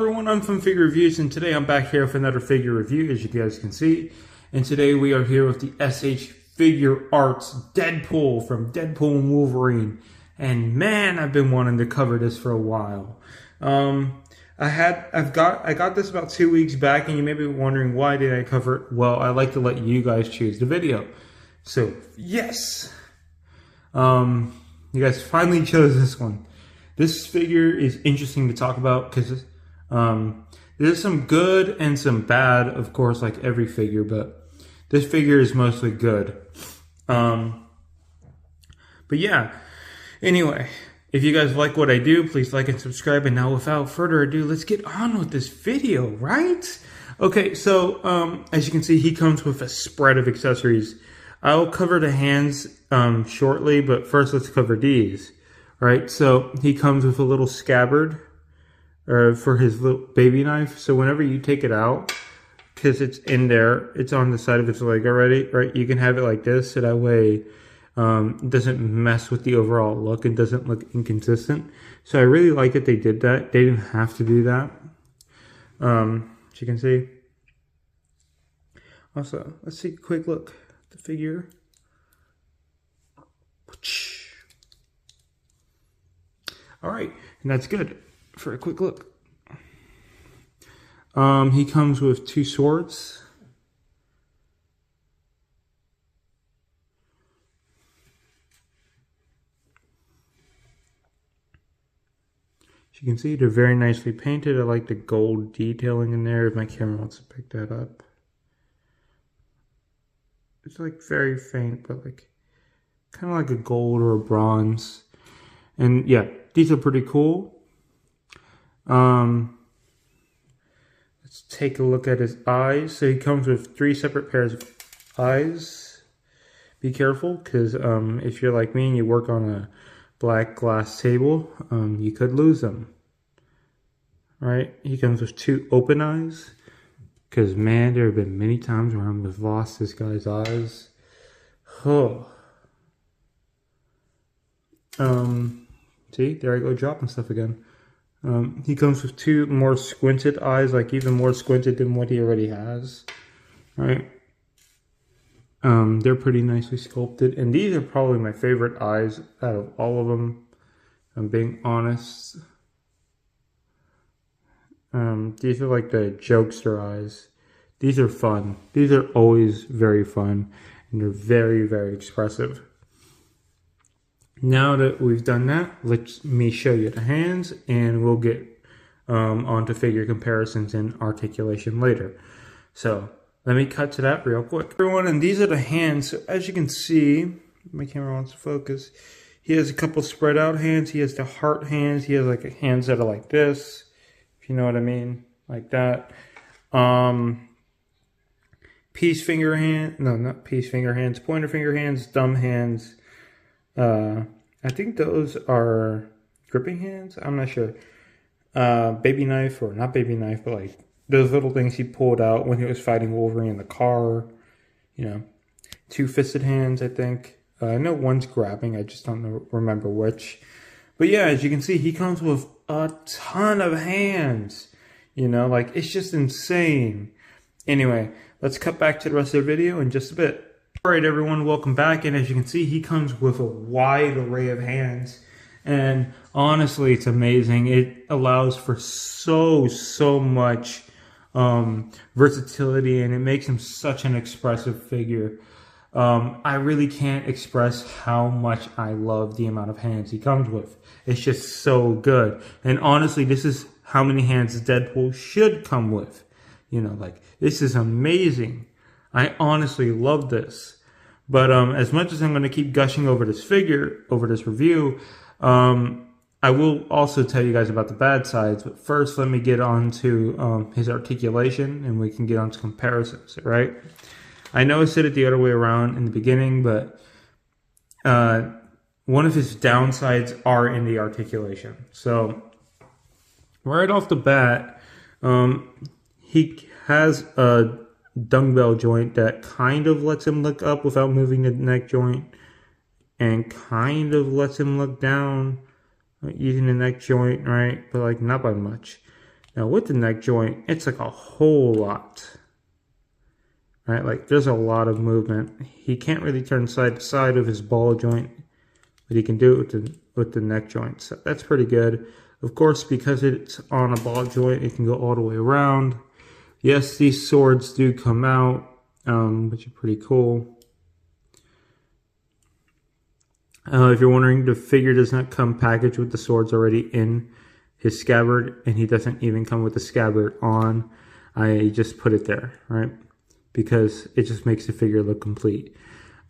Everyone, I'm from Figure Reviews, and today I'm back here with another figure review, as you guys can see. And today we are here with the Shfiguart Deadpool from Deadpool and Wolverine. And man, I've been wanting to cover this for a while. I got this about 2 weeks back, and you may be wondering, why did I cover it? Well, I like to let you guys choose the video. So yes, you guys finally chose this one. This figure is interesting to talk about because there's some good and some bad, of course, like every figure, but this figure is mostly good. But yeah, anyway, if you guys like what I do, please like and subscribe. And now without further ado, let's get on with this video, right? Okay, so as you can see, he comes with a spread of accessories. I'll cover the hands shortly, but first let's cover these. Right, so he comes with a little scabbard for his little baby knife. So whenever you take it out, because it's in there, it's on the side of its leg already, right? You can have it like this, so that way it doesn't mess with the overall look. It doesn't look inconsistent. So I really like that they did that. They didn't have to do that. As you can see. Also, let's take a quick look at the figure. All right, and that's good for a quick look. He comes with two swords. As you can see, they're very nicely painted. I like the gold detailing in there, if my camera wants to pick that up. It's like very faint, but like kind of like a gold or a bronze. And yeah, these are pretty cool. Let's take a look at his eyes. So he comes with 3 separate pairs of eyes. Be careful, because if you're like me and you work on a black glass table, you could lose them. Right? He comes with 2 open eyes. Because man, there have been many times where I've lost this guy's eyes. Oh. See, there I go dropping stuff again. He comes with 2 more squinted eyes, like even more squinted than what he already has. Right? They're pretty nicely sculpted. And these are probably my favorite eyes out of all of them. I'm being honest. These are like the jokester eyes. These are fun. These are always very fun. And they're very, very expressive. Now that we've done that, let me show you the hands, and we'll get onto figure comparisons and articulation later. So let me cut to that real quick. Everyone, and these are the hands. So as you can see, my camera wants to focus. He has a couple spread out hands. He has the heart hands. He has like hands that are like this, if you know what I mean, like that. Peace finger hand. No, not peace finger hands. Pointer finger hands. Thumb hands. I think those are gripping hands. I'm not sure. Baby knife, or not baby knife, but like those little things he pulled out when he was fighting Wolverine in the car. You know, 2 fisted hands, I think. I know one's grabbing. I just don't remember which. But yeah, as you can see, he comes with a ton of hands. You know, like it's just insane. Anyway, let's cut back to the rest of the video in just a bit. Alright everyone, welcome back, and as you can see, he comes with a wide array of hands, and honestly it's amazing. It allows for so much versatility, and it makes him such an expressive figure. I really can't express how much I love the amount of hands he comes with. It's just so good, and honestly this is how many hands Deadpool should come with. You know, like, this is amazing. I honestly love this. But as much as I'm going to keep gushing over this figure, over this review, I will also tell you guys about the bad sides. But first, let me get on to his articulation, and we can get on to comparisons, right? I know I said it the other way around in the beginning, but one of his downsides are in the articulation. So right off the bat, he has a dumbbell joint that kind of lets him look up without moving the neck joint, and kind of lets him look down using the neck joint, right? But like not by much. Now with the neck joint, it's like a whole lot. Right, like there's a lot of movement. He can't really turn side to side of his ball joint, but he can do it with the neck joint. So that's pretty good. Of course, because it's on a ball joint, it can go all the way around. Yes, these swords do come out, which are pretty cool. If you're wondering, the figure does not come packaged with the swords already in his scabbard, and he doesn't even come with the scabbard on. I just put it there, right? Because it just makes the figure look complete.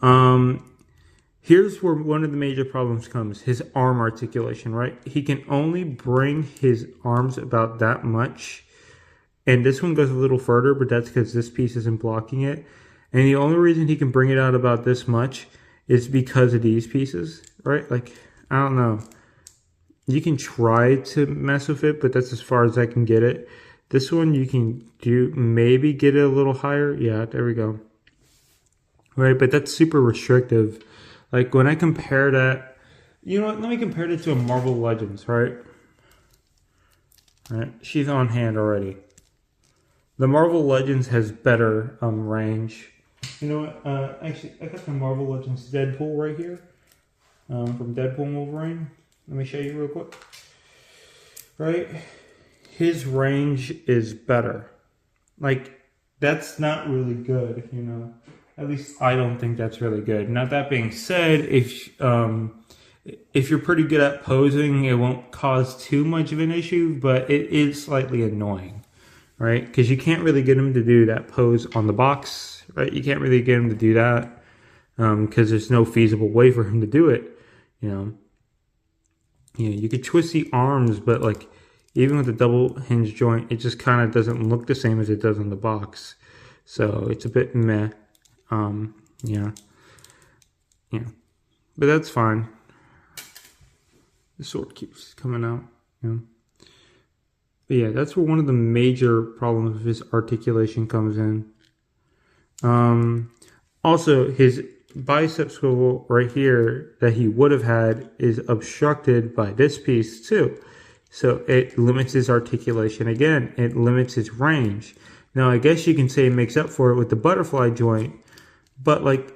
Here's where one of the major problems comes, his arm articulation, right? He can only bring his arms about that much. And this one goes a little further, but that's because this piece isn't blocking it. And the only reason he can bring it out about this much is because of these pieces, right? Like, I don't know. You can try to mess with it, but that's as far as I can get it. This one you can do, maybe get it a little higher. Yeah, there we go. Right, but that's super restrictive. Like when I compare that, you know what, let me compare it to a Marvel Legends, right? Right, she's on hand already. The Marvel Legends has better range. You know what, actually, I got the Marvel Legends Deadpool right here. From Deadpool and Wolverine. Let me show you real quick. Right? His range is better. Like, that's not really good, you know. At least I don't think that's really good. Now, that being said, if you're pretty good at posing, it won't cause too much of an issue, but it is slightly annoying, right? Because you can't really get him to do that pose on the box, right? You can't really get him to do that because there's no feasible way for him to do it, you know. You could twist the arms, but like, even with the double hinge joint, it just kind of doesn't look the same as it does on the box. So it's a bit meh. Yeah. But that's fine. The sword keeps coming out. Yeah. But yeah, that's where one of the major problems of his articulation comes in. Also, his bicep swivel right here that he would have had is obstructed by this piece too. So it limits his articulation again. It limits his range. Now, I guess you can say it makes up for it with the butterfly joint, but like,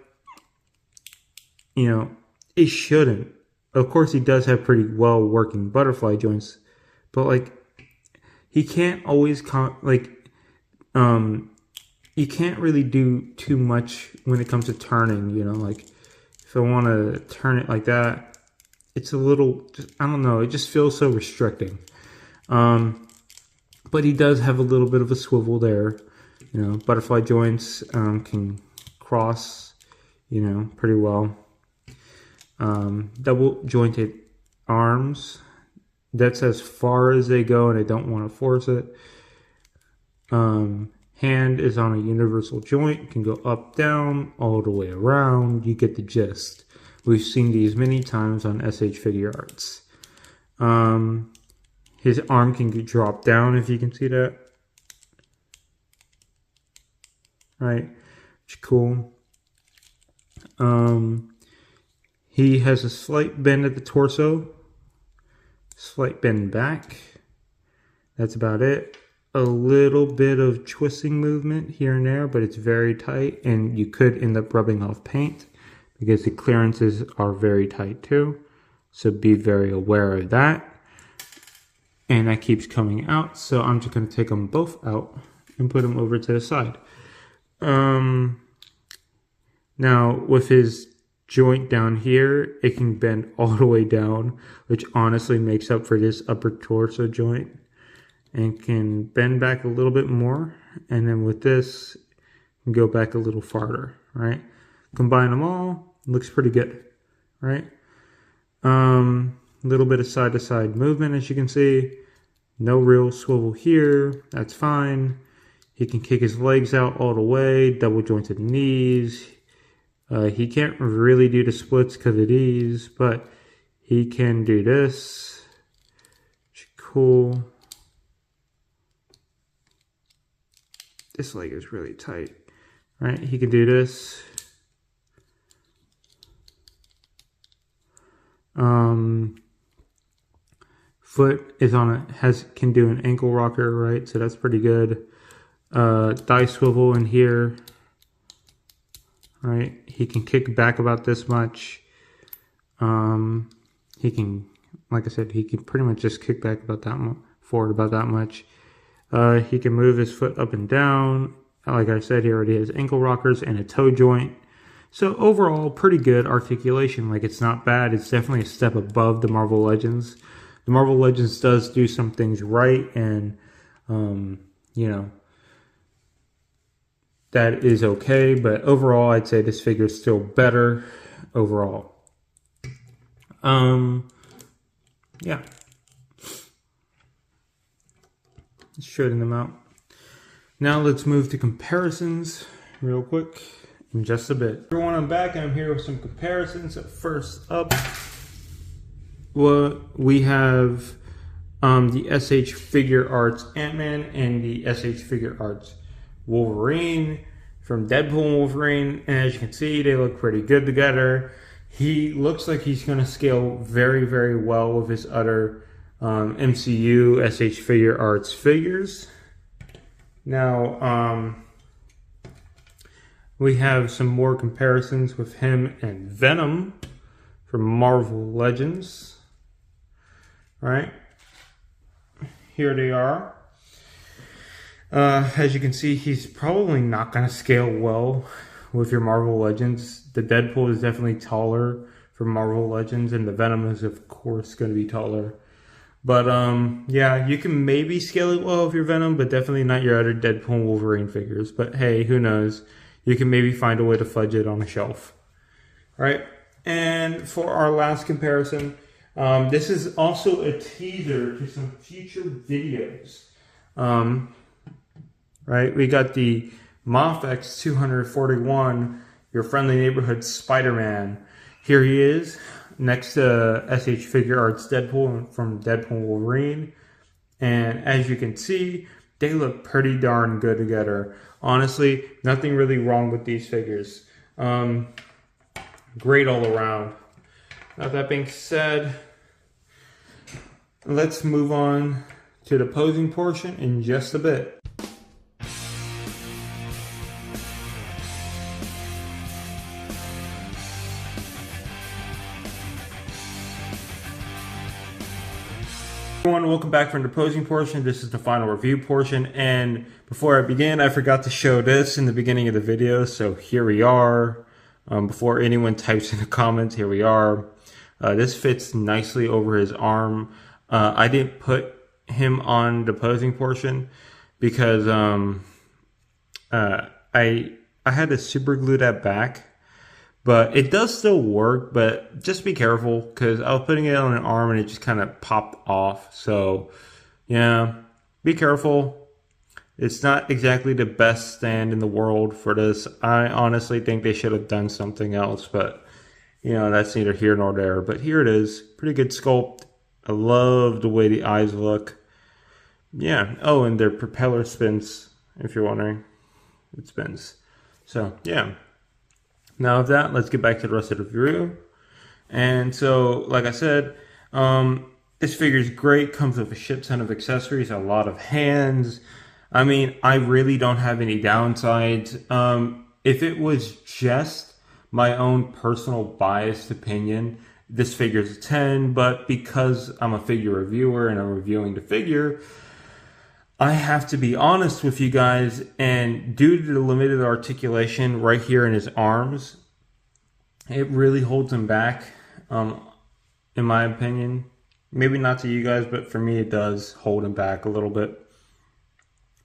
you know, it shouldn't. Of course, he does have pretty well working butterfly joints, but like, he can't always you can't really do too much when it comes to turning, you know, like if I want to turn it like that, it's a little, I don't know, it just feels so restricting. But he does have a little bit of a swivel there. You know, butterfly joints can cross, you know, pretty well. Double jointed arms. That's as far as they go, and I don't want to force it. Hand is on a universal joint, can go up, down, all the way around. You get the gist. We've seen these many times on SH Figuarts. His arm can get dropped down, if you can see that. Right, which is cool. He has a slight bend at the torso, slight bend back. That's about it. A little bit of twisting movement here and there, but it's very tight, and you could end up rubbing off paint because the clearances are very tight too. So be very aware of that. And that keeps coming out, so I'm just going to take them both out and put them over to the side. Now, with his joint down here, it can bend all the way down, which honestly makes up for this upper torso joint, and can bend back a little bit more. And then with this, go back a little farther, right? Combine them all, looks pretty good, right? A little bit of side-to-side movement, as you can see. No real swivel here, that's fine. He can kick his legs out all the way, double jointed knees. He can't really do the splits because of these, but he can do this. Cool. This leg is really tight, right? He can do this. foot is on a can do an ankle rocker, right? So that's pretty good. Thigh swivel in here, right? He can kick back about this much. He can, like I said, he can pretty much just kick back about that much, forward about that much. He can move his foot up and down. Like I said, he already has ankle rockers and a toe joint. So overall, pretty good articulation. Like, it's not bad. It's definitely a step above the Marvel Legends. The Marvel Legends does do some things right, and you know, that is okay. But overall, I'd say this figure is still better overall. Yeah. Just showing them out. Now let's move to comparisons real quick in just a bit. Everyone, I'm back and I'm here with some comparisons. First up, we have the SH Figuarts Ant-Man and the SH Figuarts Wolverine from Deadpool and Wolverine. And as you can see, they look pretty good together. He looks like he's going to scale very, very well with his other MCU SH Figuarts figures. Now, we have some more comparisons with him and Venom from Marvel Legends. Right? Here they are. As you can see, he's probably not going to scale well with your Marvel Legends. The Deadpool is definitely taller for Marvel Legends, and the Venom is, of course, going to be taller. But, yeah, you can maybe scale it well with your Venom, but definitely not your other Deadpool and Wolverine figures. But, hey, who knows? You can maybe find a way to fudge it on a shelf. All right? And for our last comparison, this is also a teaser to some future videos. Right? We got the Mafex 241, your friendly neighborhood Spider-Man. Here he is, next to SH Figuarts Deadpool from Deadpool and Wolverine. And as you can see, they look pretty darn good together. Honestly, nothing really wrong with these figures. Great all around. Now, that being said, let's move on to the posing portion in just a bit. Everyone, welcome back from the posing portion. This is the final review portion, and before I begin, I forgot to show this in the beginning of the video, so here we are. Before anyone types in the comments, here we are. This fits nicely over his arm. I didn't put him on the posing portion because I had to super glue that back. But it does still work, but just be careful because I was putting it on an arm and it just kind of popped off. So, yeah, be careful. It's not exactly the best stand in the world for this. I honestly think they should have done something else, but, you know, that's neither here nor there. But here it is. Pretty good sculpt. I love the way the eyes look. Yeah. Oh, and their propeller spins, if you're wondering. It spins. So, yeah. Now of that, let's get back to the rest of the review. And so, like I said, this figure is great. Comes with a shit ton of accessories, a lot of hands. I mean, I really don't have any downsides. If it was just my own personal biased opinion, this figure is a 10. But because I'm a figure reviewer and I'm reviewing the figure, I have to be honest with you guys, and due to the limited articulation right here in his arms, it really holds him back, in my opinion. Maybe not to you guys, but for me it does hold him back a little bit.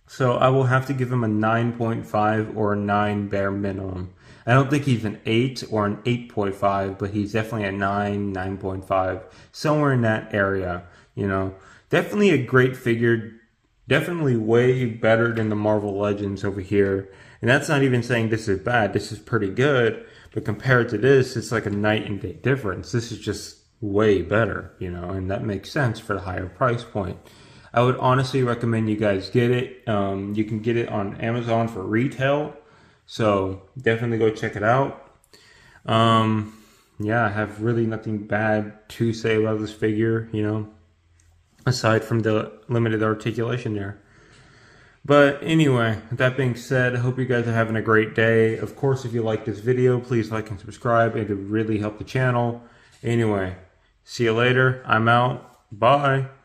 So I will have to give him a 9.5 or a 9 bare minimum. I don't think he's an 8 or an 8.5, but he's definitely a 9, 9.5, somewhere in that area, you know. Definitely a great figure. Definitely way better than the Marvel Legends over here. And that's not even saying this is bad. This is pretty good. But compared to this, it's like a night and day difference. This is just way better, you know, and that makes sense for the higher price point. I would honestly recommend you guys get it. You can get it on Amazon for retail. So definitely go check it out. Yeah, I have really nothing bad to say about this figure, you know. aside from the limited articulation there. But anyway, with that being said, I hope you guys are having a great day. Of course, if you like this video, please like and subscribe. It would really help the channel. Anyway, see you later. I'm out. Bye.